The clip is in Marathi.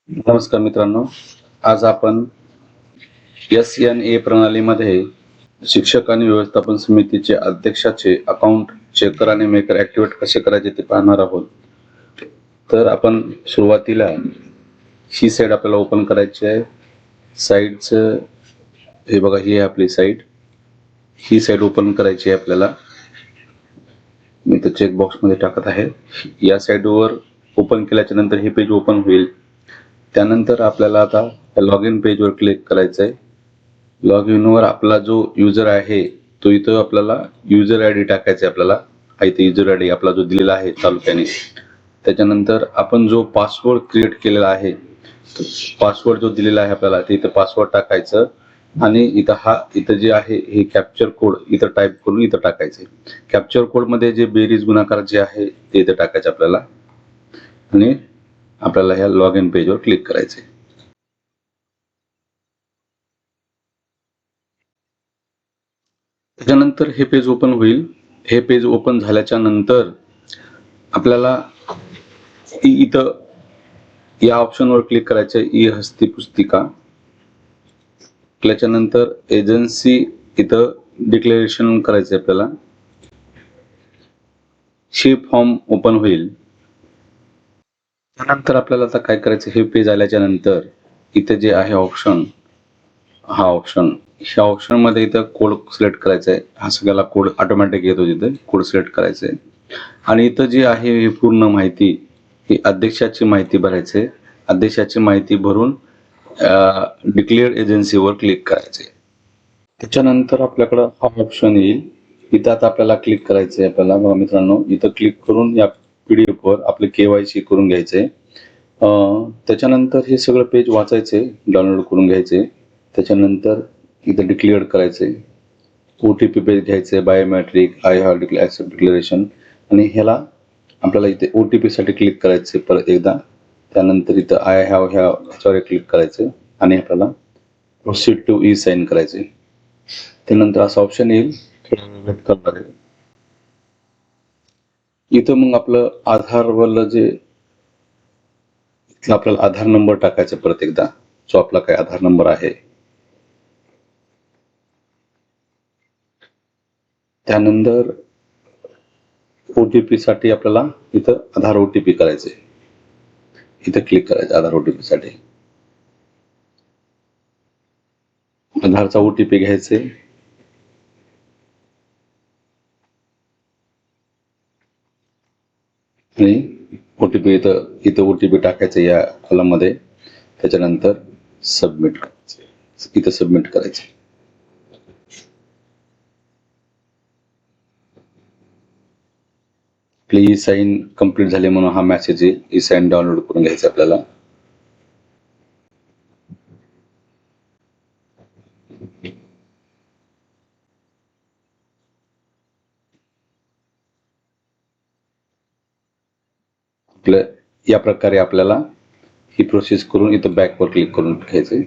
नमस्कार मित्रांनो, आज आपण SNA प्रणालीमध्ये शिक्षक आणि व्यवस्थापन समितीचे अध्यक्षाचे अकाउंट चेकर आणि मेकर ऍक्टिव्हेट कसे करायचे ते पाहणार आहोत. तर आपण सुरुवातीला ही साईड आपल्याला ओपन करायची आहे. साईडचं हे बघा, ही आहे आपली साईड. ही साईड ओपन करायची आहे आपल्याला. मी तर चेकबॉक्स मध्ये टाकत आहे. या साईडवर ओपन केल्याच्या नंतर हे पेज ओपन होईल. त्यानंतर आपल्याला आता लॉग इन पेजवर क्लिक करायचं आहे. लॉग इनवर आपला जो युजर आहे तो इथं आपल्याला युजर आय डी टाकायचा आहे. आपल्याला इथे युजर आय डी आपला जो दिलेला आहे तालुक्याने. त्याच्यानंतर आपण जो पासवर्ड क्रिएट केलेला आहे, पासवर्ड जो दिलेला आहे आपल्याला ते इथं पासवर्ड टाकायचं आणि इथं जे आहे हे कॅप्चर कोड इथं टाईप करून इथं टाकायचे. कॅप्चर कोड मध्ये जे बेरीज गुणाकार जे आहे ते इथं टाकायचे आपल्याला आणि आपल्याला ह्या लॉग इन पेजवर क्लिक करायचे. त्याच्यानंतर हे पेज ओपन होईल. हे पेज ओपन झाल्याच्या नंतर आपल्याला इथं या ऑप्शनवर क्लिक करायचं आहे, ई हस्ती पुस्तिका. त्याच्यानंतर एजन्सी इथं डिक्लेरेशन करायचं आहे आपल्याला. हे फॉर्म ओपन होईल. त्यानंतर आपल्याला आता काय करायचं, हे पेज आल्याच्या नंतर इथे जे आहे ऑप्शन, हा ऑप्शन, ह्या ऑप्शन मध्ये इथं कोड सिलेक्ट करायचा आहे. हा सगळ्याला कोड ऑटोमॅटिक येतो, तिथे कोड सिलेक्ट करायचा आहे. आणि इथं जे आहे ही पूर्ण माहिती, ही अध्यक्षाची माहिती भरायची आहे. अध्यक्षाची माहिती भरून डिक्लेअर एजन्सीवर क्लिक करायचे. त्याच्यानंतर आपल्याकडं हा ऑप्शन येईल. इथं आता आपल्याला क्लिक करायचं आहे. आपल्याला बघा मित्रांनो, इथं क्लिक करून या PDF वर आपले KYC करून घ्यायचे. त्याच्यानंतर हे सगळं पेज वाचायचे, डाउनलोड करून घ्यायचे. त्याच्यानंतर इथं डिक्लेअर करायचे. OTP पेज घ्यायचे, biometric, I have accept declaration. आणि ह्याला आपल्याला इथे OTP साठी क्लिक करायचे परत एकदा. त्यानंतर इथं आय हॅव ह्याच्यावर क्लिक करायचं आणि आपल्याला प्रोसीड टू ई साइन करायचे. त्यानंतर असं ऑप्शन येईल, इथं मग आपलं आधारवरलं जे आपल्याला आधार नंबर टाकायचा परत एकदा, जो आपला काय आधार नंबर आहे. त्यानंतर OTP साठी आपल्याला इथं आधार OTP करायचे. इथं क्लिक करायचं आधार OTP साठी. आधारचा OTP घ्यायचे आणि OTP इथं OTP टाकायचं या कॉलम मध्ये. त्याच्यानंतर सबमिट करायचे, इथं सबमिट करायचे. आपली ई साइन कंप्लीट झाली म्हणून हा मेसेज येईल. ई साइन डाउनलोड करून घ्यायचं आपल्याला. या प्रकारे आपल्याला ही प्रोसेस करून इथं बॅकवर क्लिक करून घ्यायचे.